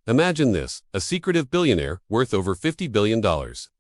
Imagine this, a secretive billionaire, worth over $50 billion,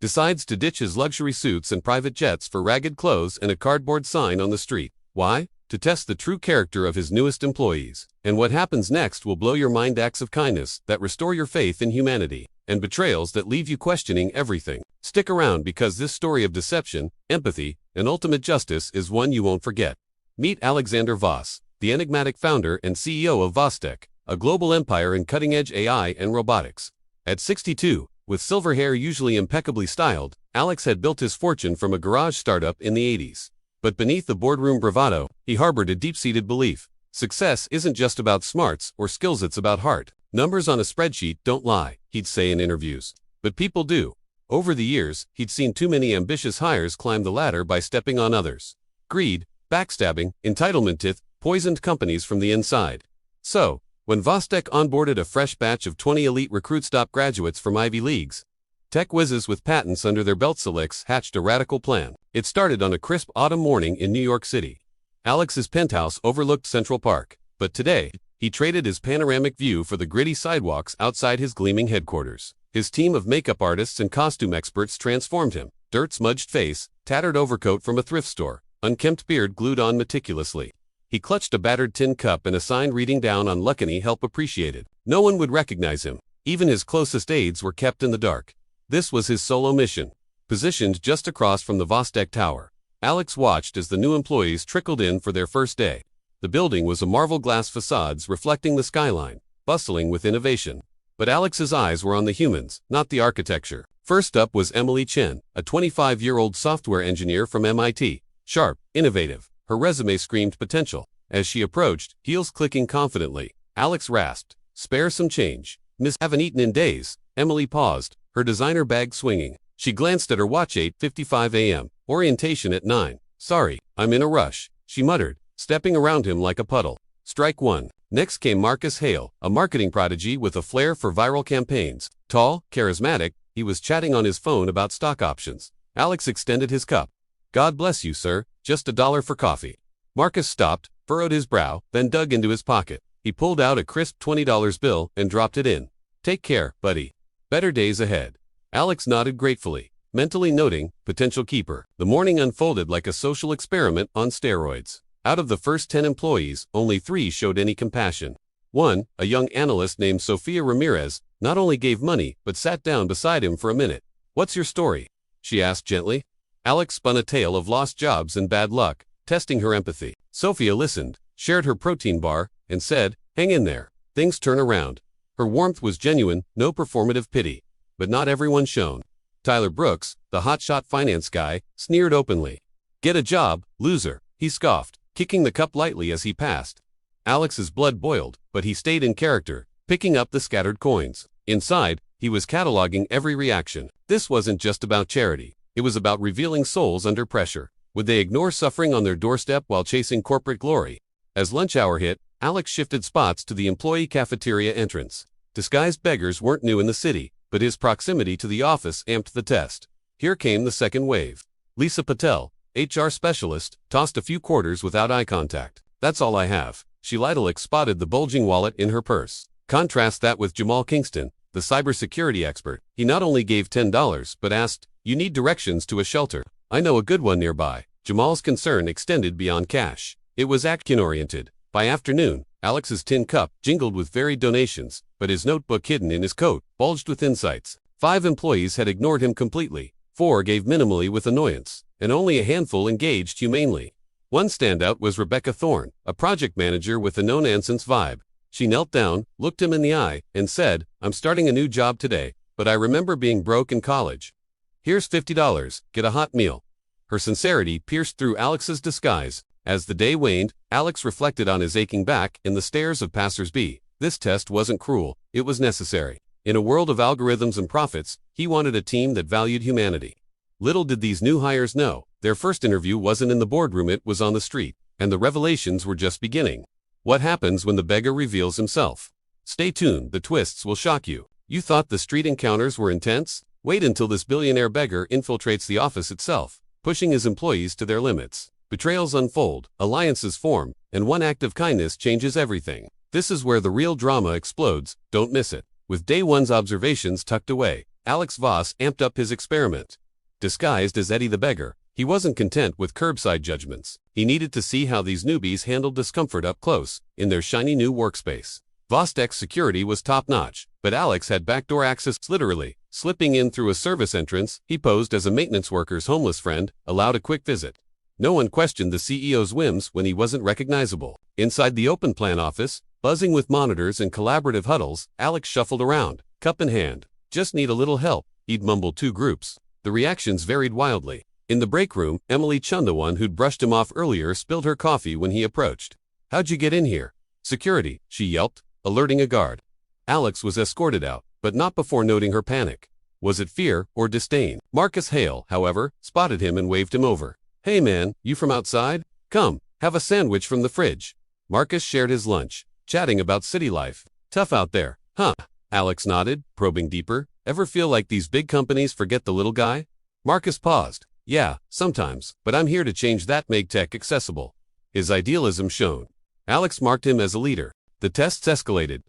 decides to ditch his luxury suits and private jets for ragged clothes and a cardboard sign on the street. Why? To test the true character of his newest employees. And what happens next will blow your mind. Acts of kindness that restore your faith in humanity, and betrayals that leave you questioning everything. Stick around because this story of deception, empathy, and ultimate justice is one you won't forget. Meet Alexander Voss, the enigmatic founder and CEO of Vostek, a global empire in cutting-edge AI and robotics. At 62, with silver hair usually impeccably styled, Alex had built his fortune from a garage startup in the 80s. But beneath the boardroom bravado, he harbored a deep-seated belief. Success isn't just about smarts or skills, it's about heart. Numbers on a spreadsheet don't lie, he'd say in interviews. But people do. Over the years, he'd seen too many ambitious hires climb the ladder by stepping on others. Greed, backstabbing, entitlement poisoned companies from the inside. So, when Vostek onboarded a fresh batch of 20 elite recruits, top graduates from Ivy Leagues, tech whizzes with patents under their belts, Alex hatched a radical plan. It started on a crisp autumn morning in New York City. Alex's penthouse overlooked Central Park, but today, he traded his panoramic view for the gritty sidewalks outside his gleaming headquarters. His team of makeup artists and costume experts transformed him. Dirt-smudged face, tattered overcoat from a thrift store, unkempt beard glued on meticulously. He clutched a battered tin cup and a sign reading down on "Luck any help appreciated." No one would recognize him. Even his closest aides were kept in the dark. This was his solo mission. Positioned just across from the Vostek Tower, Alex watched as the new employees trickled in for their first day. The building was a marble glass facades reflecting the skyline, bustling with innovation. But Alex's eyes were on the humans, not the architecture. First up was Emily Chen, a 25-year-old software engineer from MIT. Sharp, innovative, her resume screamed potential. As she approached, heels clicking confidently, Alex rasped, "Spare some change. Miss, haven't eaten in days." Emily paused, her designer bag swinging. She glanced at her watch. 8:55 a.m. Orientation at 9. "Sorry, I'm in a rush," she muttered, stepping around him like a puddle. Strike one. Next came Marcus Hale, a marketing prodigy with a flair for viral campaigns. Tall, charismatic, he was chatting on his phone about stock options. Alex extended his cup. "God bless you, sir, just $1 for coffee." Marcus stopped, furrowed his brow, then dug into his pocket. He pulled out a crisp $20 bill and dropped it in. "Take care, buddy. Better days ahead." Alex nodded gratefully, mentally noting, potential keeper. The morning unfolded like a social experiment on steroids. Out of the first 10 employees, only 3 showed any compassion. One, a young analyst named Sofia Ramirez, not only gave money, but sat down beside him for a minute. "What's your story?" she asked gently. Alex spun a tale of lost jobs and bad luck, testing her empathy. Sofia listened, shared her protein bar, and said, "Hang in there. Things turn around." Her warmth was genuine, no performative pity. But not everyone shone. Tyler Brooks, the hotshot finance guy, sneered openly. "Get a job, loser," he scoffed, kicking the cup lightly as he passed. Alex's blood boiled, but he stayed in character, picking up the scattered coins. Inside, he was cataloging every reaction. This wasn't just about charity. It was about revealing souls under pressure. Would they ignore suffering on their doorstep while chasing corporate glory? As lunch hour hit, Alex shifted spots to the employee cafeteria entrance. Disguised beggars weren't new in the city, but his proximity to the office amped the test. Here came the second wave. Lisa Patel, HR specialist, tossed a few quarters without eye contact. "That's all I have." She lied. Alex spotted the bulging wallet in her purse. Contrast that with Jamal Kingston, the cybersecurity expert. He not only gave $10, but asked, "You need directions to a shelter? I know a good one nearby." Jamal's concern extended beyond cash. It was action-oriented. By afternoon, Alex's tin cup jingled with varied donations, but his notebook hidden in his coat bulged with insights. 5 employees had ignored him completely, 4 gave minimally with annoyance, and only a handful engaged humanely. One standout was Rebecca Thorne, a project manager with a no-nonsense vibe. She knelt down, looked him in the eye, and said, "I'm starting a new job today, but I remember being broke in college. Here's $50, get a hot meal." Her sincerity pierced through Alex's disguise. As the day waned, Alex reflected on his aching back and the stares of passers-by. This test wasn't cruel, it was necessary. In a world of algorithms and profits, he wanted a team that valued humanity. Little did these new hires know, their first interview wasn't in the boardroom, it was on the street, and the revelations were just beginning. What happens when the beggar reveals himself? Stay tuned, the twists will shock you. You thought the street encounters were intense? Wait until this billionaire beggar infiltrates the office itself, pushing his employees to their limits. Betrayals unfold, alliances form, and one act of kindness changes everything. This is where the real drama explodes. Don't miss it. With day one's observations tucked away, Alex Voss amped up his experiment. Disguised as Eddie the Beggar, he wasn't content with curbside judgments. He needed to see how these newbies handled discomfort up close, in their shiny new workspace. Vostek's security was top-notch, but Alex had backdoor access, literally. Slipping in through a service entrance, he posed as a maintenance worker's homeless friend, allowed a quick visit. No one questioned the CEO's whims when he wasn't recognizable. Inside the open plan office, buzzing with monitors and collaborative huddles, Alex shuffled around, cup in hand. Just need a little help, he'd mumble two groups. The reactions varied wildly. In the break room, Emily Chun, the one who'd brushed him off earlier, spilled her coffee when he approached. "How'd you get in here?" "Security," she yelped, alerting a guard. Alex was escorted out, but not before noting her panic. Was it fear or disdain? Marcus Hale, however, spotted him and waved him over. "Hey man, you from outside? Come, have a sandwich from the fridge." Marcus shared his lunch, chatting about city life. "Tough out there, huh?" Alex nodded, probing deeper. "Ever feel like these big companies forget the little guy?" Marcus paused. "Yeah, sometimes, but I'm here to change that, make tech accessible." His idealism shone. Alex marked him as a leader. The tests escalated.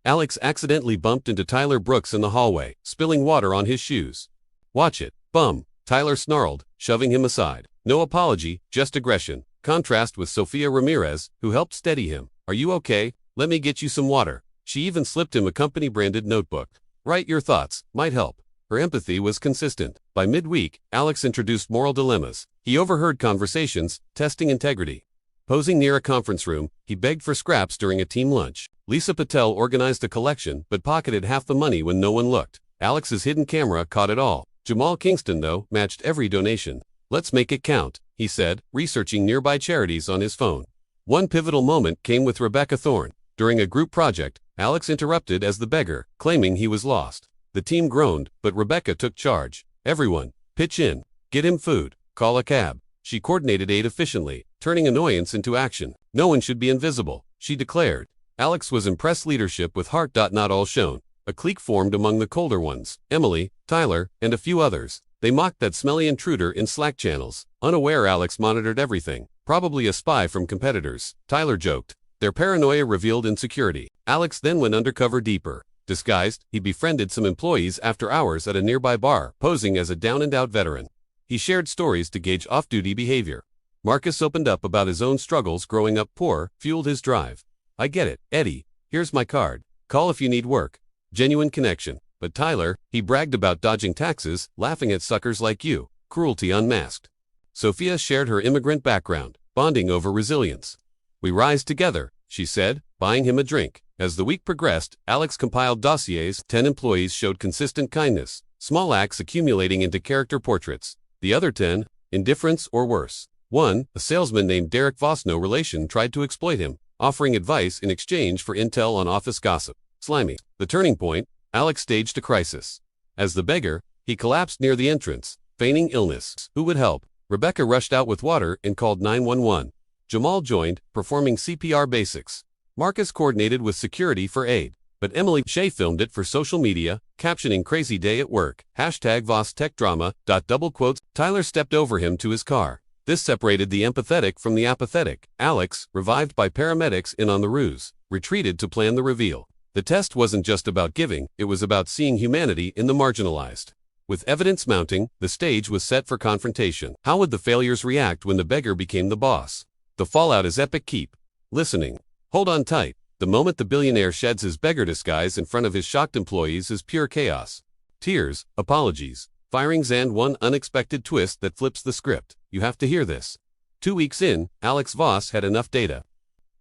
Alex accidentally bumped into Tyler Brooks in the hallway, spilling water on his shoes. "Watch it, bum," Tyler snarled, shoving him aside. No apology, just aggression. Contrast with Sofia Ramirez, who helped steady him. "Are you okay? Let me get you some water." She even slipped him a company-branded notebook. "Write your thoughts, might help." Her empathy was consistent. By midweek, Alex introduced moral dilemmas. He overheard conversations, testing integrity. Posing near a conference room, he begged for scraps during a team lunch. Lisa Patel organized a collection, but pocketed half the money when no one looked. Alex's hidden camera caught it all. Jamal Kingston, though, matched every donation. "Let's make it count," he said, researching nearby charities on his phone. One pivotal moment came with Rebecca Thorne. During a group project, Alex interrupted as the beggar, claiming he was lost. The team groaned, but Rebecca took charge. "Everyone, pitch in. Get him food. Call a cab." She coordinated aid efficiently, turning annoyance into action. "No one should be invisible," she declared. Alex was impressed. Leadership with heart. Not all shone. A clique formed among the colder ones. Emily, Tyler, and a few others. They mocked that smelly intruder in Slack channels. Unaware, Alex monitored everything. Probably a spy from competitors, Tyler joked. Their paranoia revealed insecurity. Alex then went undercover deeper. Disguised, he befriended some employees after hours at a nearby bar, posing as a down-and-out veteran. He shared stories to gauge off-duty behavior. Marcus opened up about his own struggles growing up poor, fueled his drive. "I get it, Eddie. Here's my card. Call if you need work." Genuine connection. But Tyler, he bragged about dodging taxes, laughing at suckers like you. Cruelty unmasked. Sophia shared her immigrant background, bonding over resilience. "We rise together," she said, buying him a drink. As the week progressed, Alex compiled dossiers. 10 employees showed consistent kindness, small acts accumulating into character portraits. The other 10, indifference or worse. One, a salesman named Derek Voss, no relation, tried to exploit him, offering advice in exchange for intel on office gossip. Slimy. The turning point, Alex staged a crisis. As the beggar, he collapsed near the entrance, feigning illness. Who would help? Rebecca rushed out with water and called 911. Jamal joined, performing CPR basics. Marcus coordinated with security for aid. But Emily Shea filmed it for social media, captioning "Crazy Day at Work." #Voss Tech Drama. Double quotes. Tyler stepped over him to his car. This separated the empathetic from the apathetic. Alex, revived by paramedics in on the ruse, retreated to plan the reveal. The test wasn't just about giving, it was about seeing humanity in the marginalized. With evidence mounting, the stage was set for confrontation. How would the failures react when the beggar became the boss? The fallout is epic. Keep listening. Hold on tight. The moment the billionaire sheds his beggar disguise in front of his shocked employees is pure chaos. Tears, apologies, firings, and one unexpected twist that flips the script. You have to hear this. 2 weeks in, Alex Voss had enough data.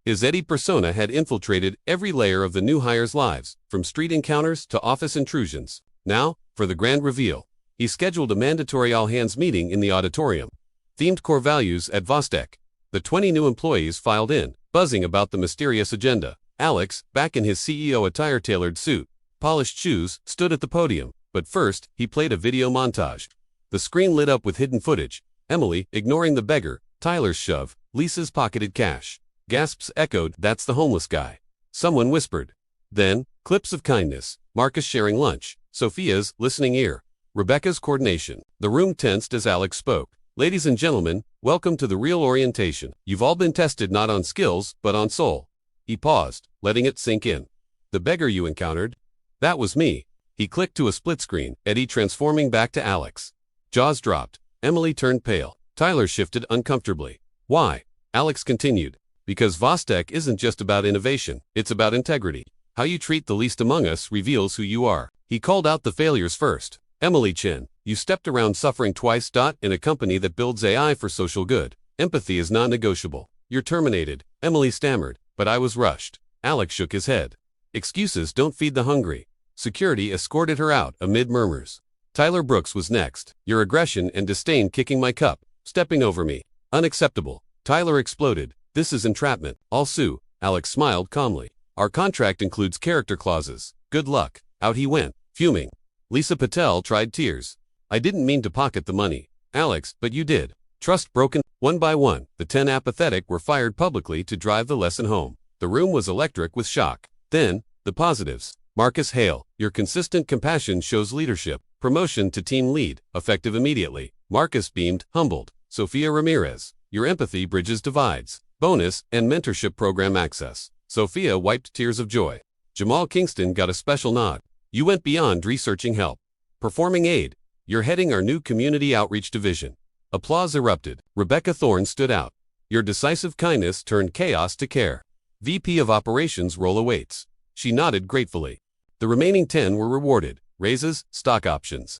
His Eddie persona had infiltrated every layer of the new hires' lives, from street encounters to office intrusions. Now, for the grand reveal, he scheduled a mandatory all-hands meeting in the auditorium. Themed core values at Vostek. The 20 new employees filed in, buzzing about the mysterious agenda. Alex, back in his CEO attire-tailored suit, polished shoes, stood at the podium. But first, he played a video montage. The screen lit up with hidden footage. Emily, ignoring the beggar, Tyler's shove, Lisa's pocketed cash. Gasps echoed, "That's the homeless guy." Someone whispered. Then, clips of kindness, Marcus sharing lunch, Sophia's listening ear, Rebecca's coordination. The room tensed as Alex spoke. "Ladies and gentlemen, welcome to the real orientation. You've all been tested not on skills, but on soul." He paused, letting it sink in. "The beggar you encountered? That was me. He clicked to a split screen, Eddie transforming back to Alex. Jaws dropped. Emily turned pale. Tyler shifted uncomfortably. Why? Alex continued. Because Vostek isn't just about innovation, it's about integrity. How you treat the least among us reveals who you are. He called out the failures first. Emily Chin, you stepped around suffering twice. In a company that builds AI for social good. Empathy is non-negotiable. You're terminated. Emily stammered, but I was rushed. Alex shook his head. Excuses don't feed the hungry. Security escorted her out amid murmurs. Tyler Brooks was next. Your aggression and disdain kicking my cup, stepping over me. Unacceptable. Tyler exploded. This is entrapment. I'll sue. Alex smiled calmly. Our contract includes character clauses. Good luck. Out he went, fuming. Lisa Patel tried tears. I didn't mean to pocket the money, Alex, but you did. Trust broken. One by one, the 10 apathetic were fired publicly to drive the lesson home. The room was electric with shock. Then, the positives. Marcus Hale, your consistent compassion shows leadership. Promotion to team lead, effective immediately. Marcus beamed, humbled. Sophia Ramirez, your empathy bridges divides. Bonus and mentorship program access. Sophia wiped tears of joy. Jamal Kingston got a special nod. You went beyond researching help. Performing aid. You're heading our new community outreach division. Applause erupted. Rebecca Thorne stood out. Your decisive kindness turned chaos to care. VP of Operations role awaits. She nodded gratefully. The remaining 10 were rewarded. Raises, stock options.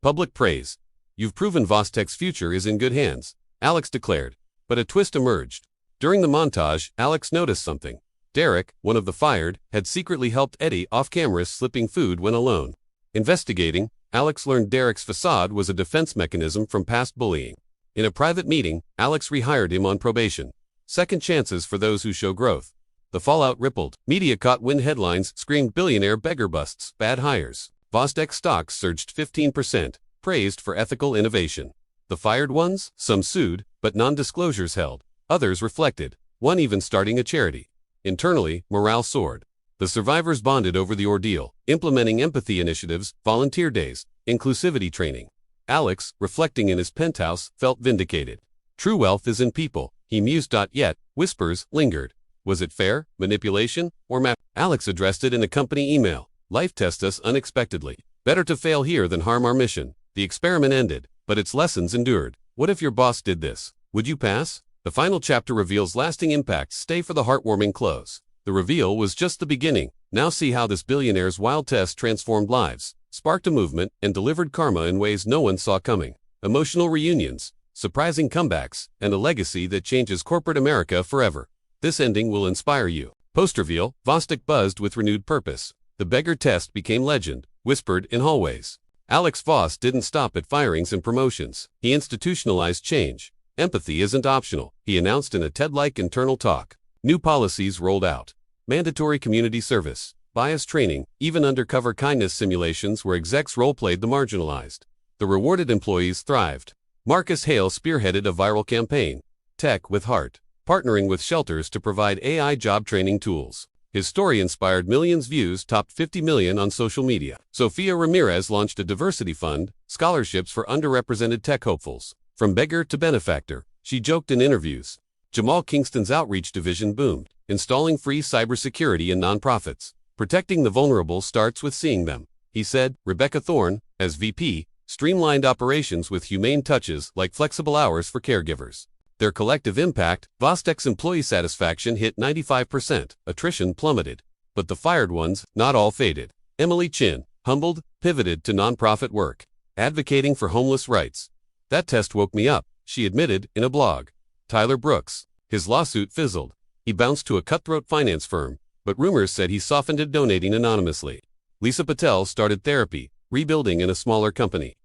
Public praise. You've proven Vostek's future is in good hands, Alex declared. But a twist emerged. During the montage, Alex noticed something. Derek, one of the fired, had secretly helped Eddie off-camera slipping food when alone. Investigating, Alex learned Derek's facade was a defense mechanism from past bullying. In a private meeting, Alex rehired him on probation. Second chances for those who show growth. The fallout rippled. Media caught wind. Headlines screamed billionaire beggar busts, bad hires. Vostek stocks surged 15%, praised for ethical innovation. The fired ones? Some sued, but non-disclosures held. Others reflected, one even starting a charity. Internally, morale soared. The survivors bonded over the ordeal, implementing empathy initiatives, volunteer days, inclusivity training. Alex, reflecting in his penthouse, felt vindicated. True wealth is in people, he mused. Yet, whispers lingered. Was it fair, manipulation, or Alex addressed it in a company email. Life tests us unexpectedly. Better to fail here than harm our mission. The experiment ended, but its lessons endured. What if your boss did this? Would you pass? The final chapter reveals lasting impacts. Stay for the heartwarming close. The reveal was just the beginning. Now see how this billionaire's wild test transformed lives, sparked a movement, and delivered karma in ways no one saw coming. Emotional reunions, surprising comebacks, and a legacy that changes corporate America forever. This ending will inspire you. Post-reveal, Vostek buzzed with renewed purpose. The beggar test became legend, whispered in hallways. Alex Voss didn't stop at firings and promotions. He institutionalized change. Empathy isn't optional, he announced in a TED-like internal talk. New policies rolled out. Mandatory community service, bias training, even undercover kindness simulations where execs role-played the marginalized. The rewarded employees thrived. Marcus Hale spearheaded a viral campaign, Tech with Heart, partnering with shelters to provide AI job training tools. His story inspired millions. Views topped 50 million on social media. Sophia Ramirez launched a diversity fund, scholarships for underrepresented tech hopefuls. From beggar to benefactor, she joked in interviews. Jamal Kingston's outreach division boomed, installing free cybersecurity in nonprofits. Protecting the vulnerable starts with seeing them, he said. Rebecca Thorne, as VP, streamlined operations with humane touches like flexible hours for caregivers. Their collective impact, Vostek's employee satisfaction hit 95%, attrition plummeted. But the fired ones, not all faded. Emily Chin, humbled, pivoted to nonprofit work, advocating for homeless rights. That test woke me up, she admitted in a blog. Tyler Brooks, his lawsuit fizzled. He bounced to a cutthroat finance firm, but rumors said he softened it donating anonymously. Lisa Patel started therapy, rebuilding in a smaller company.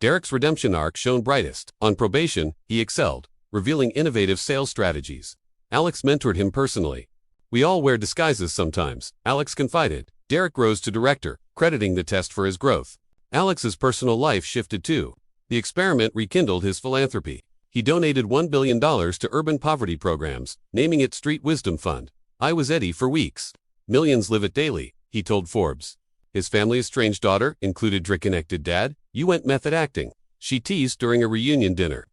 Derek's redemption arc shone brightest. On probation, he excelled, revealing innovative sales strategies. Alex mentored him personally. We all wear disguises sometimes, Alex confided. Derek rose to director, crediting the test for his growth. Alex's personal life shifted too. The experiment rekindled his philanthropy. He donated $1 billion to urban poverty programs, naming it Street Wisdom Fund. I was Eddie for weeks. Millions live it daily, he told Forbes. His family's estranged daughter included Drake-connected dad. You went method acting, she teased during a reunion dinner.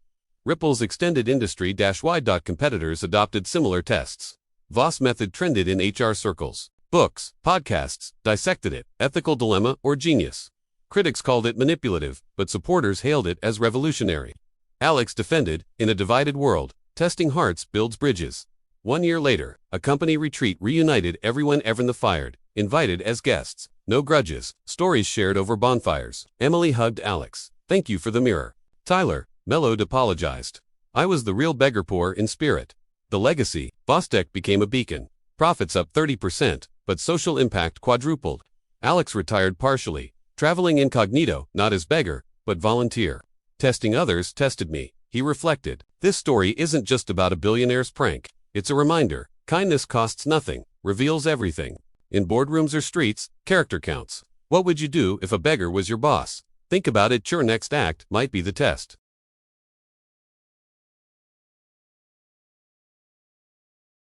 Ripple's extended industry-wide. Competitors adopted similar tests. Voss method trended in HR circles. Books, podcasts, dissected it, ethical dilemma or genius. Critics called it manipulative, but supporters hailed it as revolutionary. Alex defended, in a divided world, testing hearts builds bridges. 1 year later, a company retreat reunited everyone ever fired, invited as guests. No grudges, stories shared over bonfires. Emily hugged Alex. Thank you for the mirror. Tyler, mellowed, apologized. I was the real beggar, poor in spirit. The legacy, Vostek became a beacon. Profits up 30%, but social impact quadrupled. Alex retired partially, traveling incognito, not as beggar, but volunteer. Testing others tested me, he reflected. This story isn't just about a billionaire's prank. It's a reminder, kindness costs nothing, reveals everything. In boardrooms or streets, character counts. What would you do if a beggar was your boss? Think about it. Your next act might be the test.